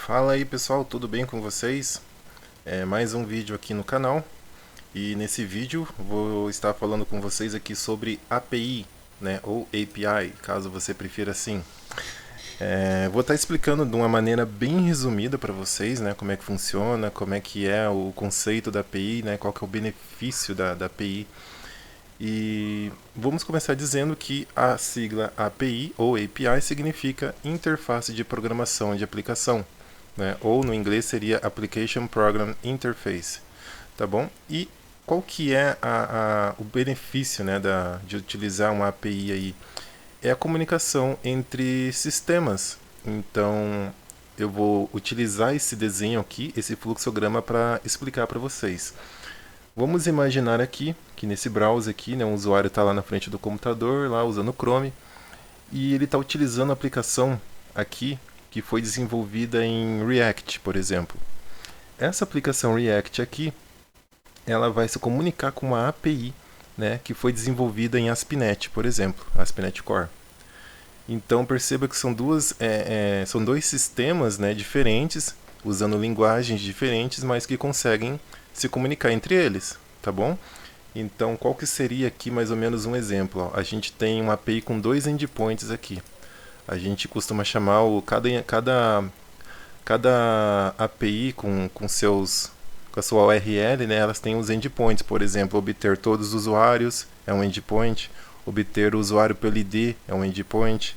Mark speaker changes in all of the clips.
Speaker 1: Fala aí pessoal, tudo bem com vocês? Mais um vídeo aqui no canal e nesse vídeo vou estar falando com vocês aqui sobre API, né, ou API, caso você prefira assim. Vou estar explicando de uma maneira bem resumida para vocês, né, como é que funciona, como é que é o conceito da API, né, qual que é o benefício da API. E vamos começar dizendo que a sigla API ou API significa Interface de Programação de Aplicação, né? Ou no inglês seria Application Program Interface, tá bom? E qual que é o benefício, né, de utilizar uma API aí? É a comunicação entre sistemas. Então eu vou utilizar esse desenho aqui, esse fluxograma para explicar para vocês. Vamos imaginar aqui que nesse browser aqui, né, um usuário está lá na frente do computador, lá usando o Chrome, e ele está utilizando a aplicação aqui que foi desenvolvida em React, por exemplo. Essa aplicação React aqui, ela vai se comunicar com uma API, né, que foi desenvolvida em ASP.NET, por exemplo, ASP.NET Core. Então perceba que são dois sistemas, né, diferentes, usando linguagens diferentes, mas que conseguem se comunicar entre eles, tá bom? Então, qual que seria aqui mais ou menos um exemplo? Ó, a gente tem uma API com dois endpoints aqui. A gente costuma chamar cada API com a sua URL, né, elas têm os endpoints. Por exemplo, obter todos os usuários é um endpoint, obter o usuário pelo ID é um endpoint,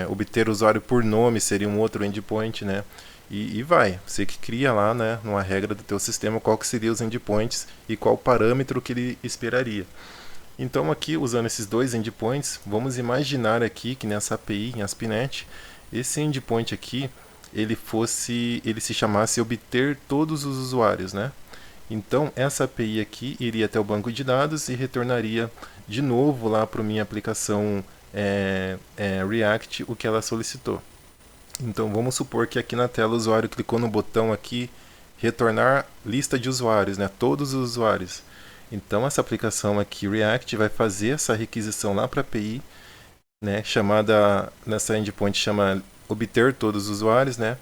Speaker 1: obter o usuário por nome seria um outro endpoint, né? E vai, você que cria lá, né, numa regra do teu sistema, qual que seria os endpoints e qual parâmetro que ele esperaria. Então aqui, usando esses dois endpoints, vamos imaginar aqui que nessa API, em ASP.NET, esse endpoint aqui, ele se chamasse obter todos os usuários, né? Então essa API aqui iria até o banco de dados e retornaria de novo lá para a minha aplicação React o que ela solicitou. Então vamos supor que aqui na tela o usuário clicou no botão aqui, retornar lista de usuários, né? Todos os usuários. Então essa aplicação aqui, React, vai fazer essa requisição lá para a API, né? Chamada, nessa endpoint chama obter todos os usuários, né?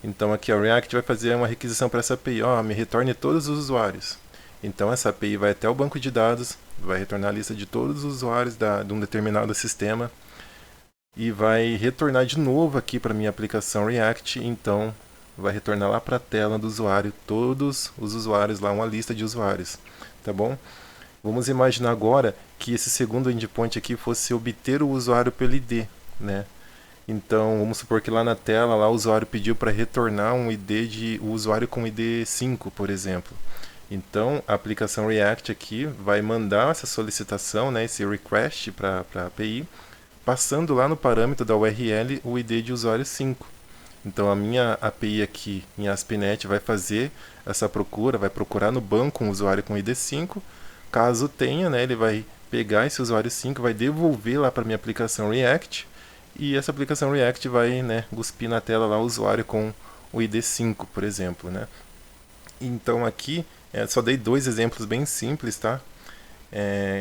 Speaker 1: Então aqui a React vai fazer uma requisição para essa API, me retorne todos os usuários. Então essa API vai até o banco de dados, vai retornar a lista de todos os usuários de um determinado sistema, e vai retornar de novo aqui para minha aplicação React. Então vai retornar lá para a tela do usuário todos os usuários lá, uma lista de usuários, tá bom? Vamos imaginar agora que esse segundo endpoint aqui fosse obter o usuário pelo ID, né? Então vamos supor que lá na tela lá, o usuário pediu para retornar um ID de o usuário com ID 5, por exemplo. Então a aplicação React aqui vai mandar essa solicitação, né, esse request para a API, passando lá no parâmetro da URL o ID de usuário 5. Então a minha API aqui em ASP.NET vai fazer essa procura, vai procurar no banco um usuário com ID 5. Caso tenha, né, ele vai pegar esse usuário 5, vai devolver lá para a minha aplicação React, e essa aplicação React vai, né, cuspir na tela lá o usuário com o ID 5, por exemplo, né? Então aqui só dei dois exemplos bem simples, tá?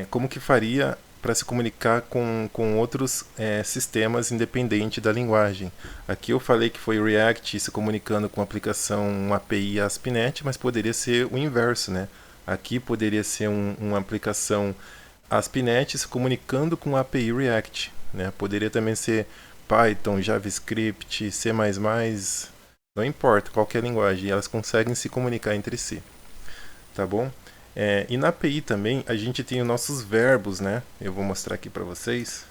Speaker 1: Como que faria para se comunicar com outros sistemas independente da linguagem. Aqui eu falei que foi React se comunicando com a aplicação, uma API ASP.NET, mas poderia ser o inverso, né? Aqui poderia ser uma aplicação ASP.NET se comunicando com a API React, né? Poderia também ser Python, JavaScript, C++, não importa, qualquer linguagem, elas conseguem se comunicar entre si, tá bom? E na API também a gente tem os nossos verbos, né? Eu vou mostrar aqui para vocês.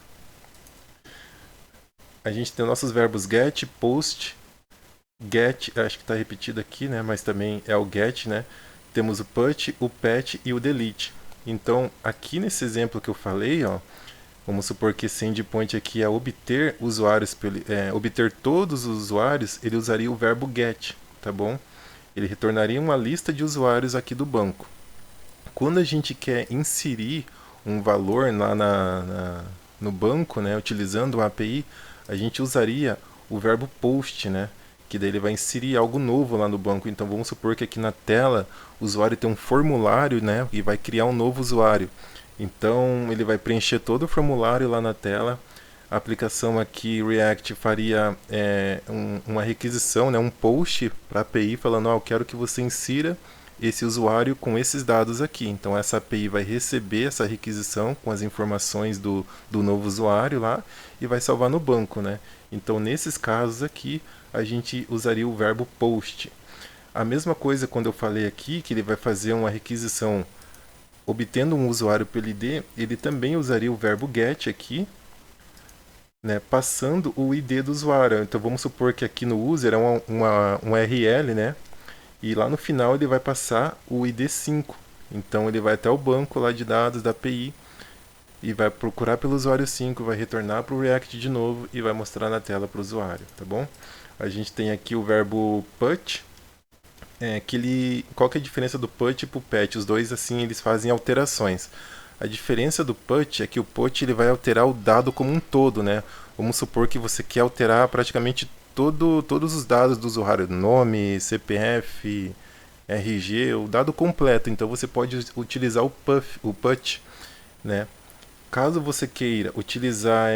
Speaker 1: A gente tem os nossos verbos get, post, get, acho que está repetido aqui, né? Mas também é o get, né? Temos o put, o pat e o delete. Então, aqui nesse exemplo que eu falei, ó, vamos supor que esse endpoint aqui é obter usuários, obter todos os usuários, ele usaria o verbo get, tá bom? Ele retornaria uma lista de usuários aqui do banco. Quando a gente quer inserir um valor lá no banco, né, utilizando uma API, a gente usaria o verbo post, né, que daí ele vai inserir algo novo lá no banco. Então vamos supor que aqui na tela o usuário tem um formulário, né, e vai criar um novo usuário. Então ele vai preencher todo o formulário lá na tela. A aplicação aqui, React, faria uma requisição, né, um post para a API falando, eu quero que você insira esse usuário com esses dados aqui. Então essa API vai receber essa requisição com as informações do novo usuário lá e vai salvar no banco, né? Então nesses casos aqui a gente usaria o verbo post. A mesma coisa quando eu falei aqui que ele vai fazer uma requisição obtendo um usuário pelo ID, ele também usaria o verbo get aqui, né, passando o ID do usuário. Então vamos supor que aqui no user é um URL, né? E lá no final ele vai passar o ID5. Então ele vai até o banco lá de dados da API e vai procurar pelo usuário 5, vai retornar para o React de novo e vai mostrar na tela para o usuário, tá bom? A gente tem aqui o verbo put, qual que é a diferença do put e pro pet? Os dois assim eles fazem alterações. A diferença do put é que o put ele vai alterar o dado como um todo, né? Vamos supor que você quer alterar praticamente todos os dados do usuário, nome, CPF, RG, o dado completo. Então você pode utilizar o put, né? Caso você queira utilizar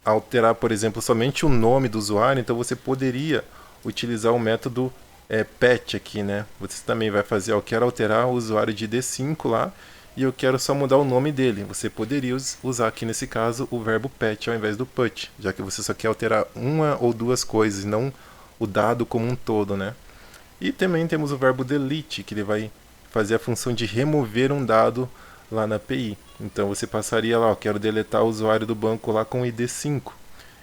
Speaker 1: alterar, por exemplo, somente o nome do usuário, então você poderia utilizar o método pet aqui, né? Você também vai fazer, eu quero alterar o usuário de ID5 lá e eu quero só mudar o nome dele. Você poderia usar aqui nesse caso o verbo pet ao invés do put, já que você só quer alterar uma ou duas coisas, não o dado como um todo, né? E também temos o verbo delete, que ele vai fazer a função de remover um dado lá na API. Então você passaria lá, eu quero deletar o usuário do banco lá com o ID5.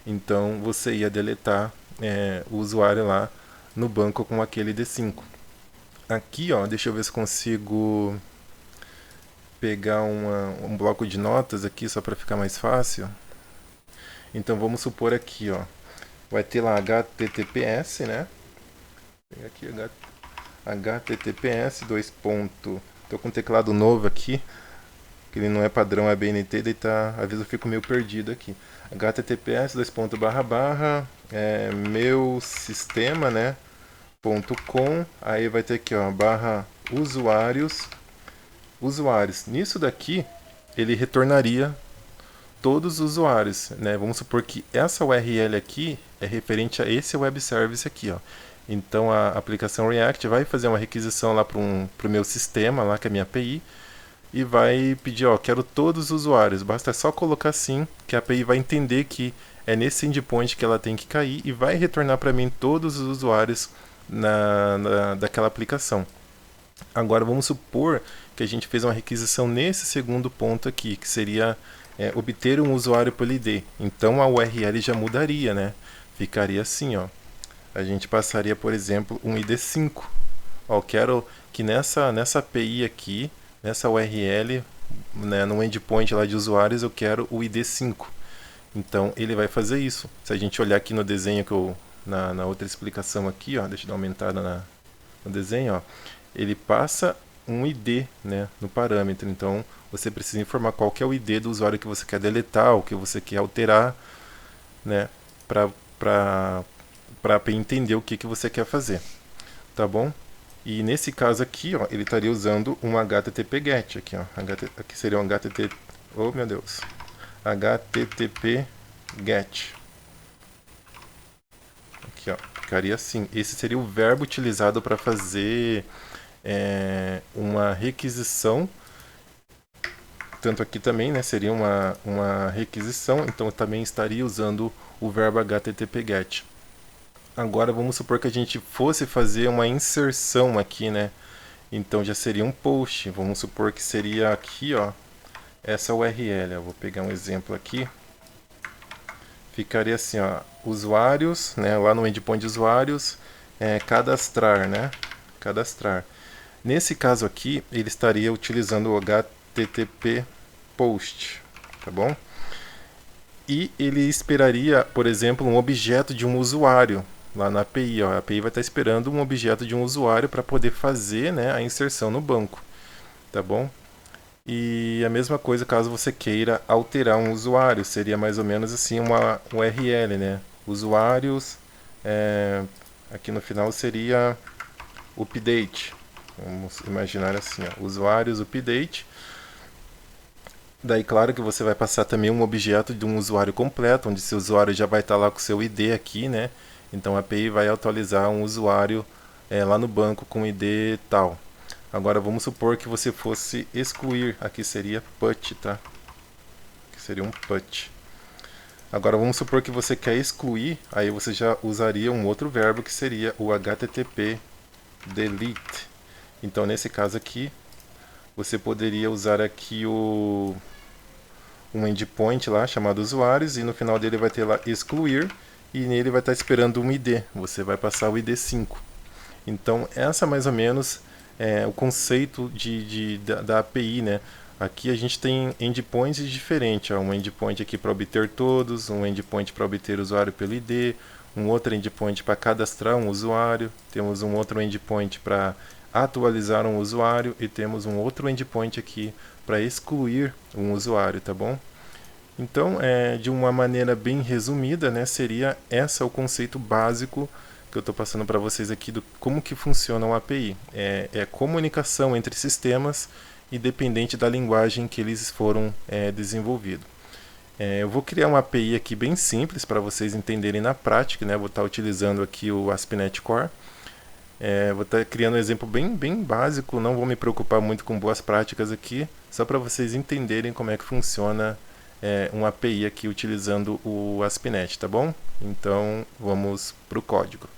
Speaker 1: Então você ia deletar o usuário lá no banco com aquele ID5. Aqui, ó, deixa eu ver se consigo pegar um bloco de notas aqui só para ficar mais fácil. Então vamos supor aqui, ó, vai ter lá HTTPS, né? Vou pegar aqui HTTPS tô com um teclado novo aqui, que ele não é padrão, é BNT, daí tá, às vezes eu fico meio perdido aqui. HTTPS meu sistema, né? .com, aí vai ter aqui, ó, barra usuários. Nisso daqui, ele retornaria todos os usuários, né? Vamos supor que essa URL aqui é referente a esse web service aqui, ó. Então a aplicação React vai fazer uma requisição lá para o meu sistema, lá que é a minha API, e vai pedir, ó, quero todos os usuários. Basta só colocar sim, que a API vai entender que é nesse endpoint que ela tem que cair e vai retornar para mim todos os usuários daquela aplicação. Agora vamos supor que a gente fez uma requisição nesse segundo ponto aqui, que seria obter um usuário pelo ID. Então a URL já mudaria, né? Ficaria assim, ó. A gente passaria, por exemplo, um ID5. Ó, quero que nessa API aqui, nessa URL, né, no endpoint lá de usuários, eu quero o ID5. Então ele vai fazer isso. Se a gente olhar aqui no desenho que eu na outra explicação aqui, ó, deixa eu dar uma aumentada no desenho, ó, ele passa um ID, né, no parâmetro. Então você precisa informar qual que é o ID do usuário que você quer deletar, ou que você quer alterar, né, para entender o que você quer fazer, tá bom? E nesse caso aqui, ó, ele estaria usando um HTTP GET aqui, ó. Aqui seria um HTTP, oh meu Deus, HTTP GET. Aqui, ó, ficaria assim. Esse seria o verbo utilizado para fazer uma requisição. Tanto aqui também, né, seria uma requisição, então eu também estaria usando o verbo HTTP GET. Agora vamos supor que a gente fosse fazer uma inserção aqui, né? Então já seria um post. Vamos supor que seria aqui, ó, essa URL. Eu vou pegar um exemplo aqui. Ficaria assim, ó, usuários, né? Lá no endpoint de usuários, cadastrar, né? Cadastrar. Nesse caso aqui, ele estaria utilizando o HTTP post, tá bom? E ele esperaria, por exemplo, um objeto de um usuário lá na API. Ó. A API vai estar esperando um objeto de um usuário para poder fazer, né, a inserção no banco, tá bom? E a mesma coisa caso você queira alterar um usuário, seria mais ou menos assim uma URL, né? Usuários, aqui no final seria update. Vamos imaginar assim, ó, usuários update. Daí, claro que você vai passar também um objeto de um usuário completo, onde seu usuário já vai estar lá com o seu ID aqui, né? Então a API vai atualizar um usuário lá no banco com ID tal. Agora vamos supor que você fosse excluir, aqui seria put, tá? Aqui seria um put. Agora vamos supor que você quer excluir, aí você já usaria um outro verbo que seria o http delete. Então nesse caso aqui, você poderia usar aqui um endpoint lá chamado usuários e no final dele vai ter lá excluir e nele vai estar esperando um ID. Você vai passar o ID 5. Então essa mais ou menos é o conceito da API, né? Aqui a gente tem endpoints diferentes, ó. Um endpoint aqui para obter todos, um endpoint para obter usuário pelo ID, um outro endpoint para cadastrar um usuário, temos um outro endpoint para atualizar um usuário e temos um outro endpoint aqui para excluir um usuário, tá bom? Então, de uma maneira bem resumida, né, seria esse o conceito básico que eu estou passando para vocês aqui do como que funciona uma API. É comunicação entre sistemas, independente da linguagem que eles foram desenvolvidos. Eu vou criar uma API aqui bem simples para vocês entenderem na prática, né? Vou estar utilizando aqui o ASP.NET Core. Vou estar criando um exemplo bem básico, não vou me preocupar muito com boas práticas aqui, só para vocês entenderem como é que funciona uma API aqui utilizando o ASP.NET, tá bom? Então vamos para o código.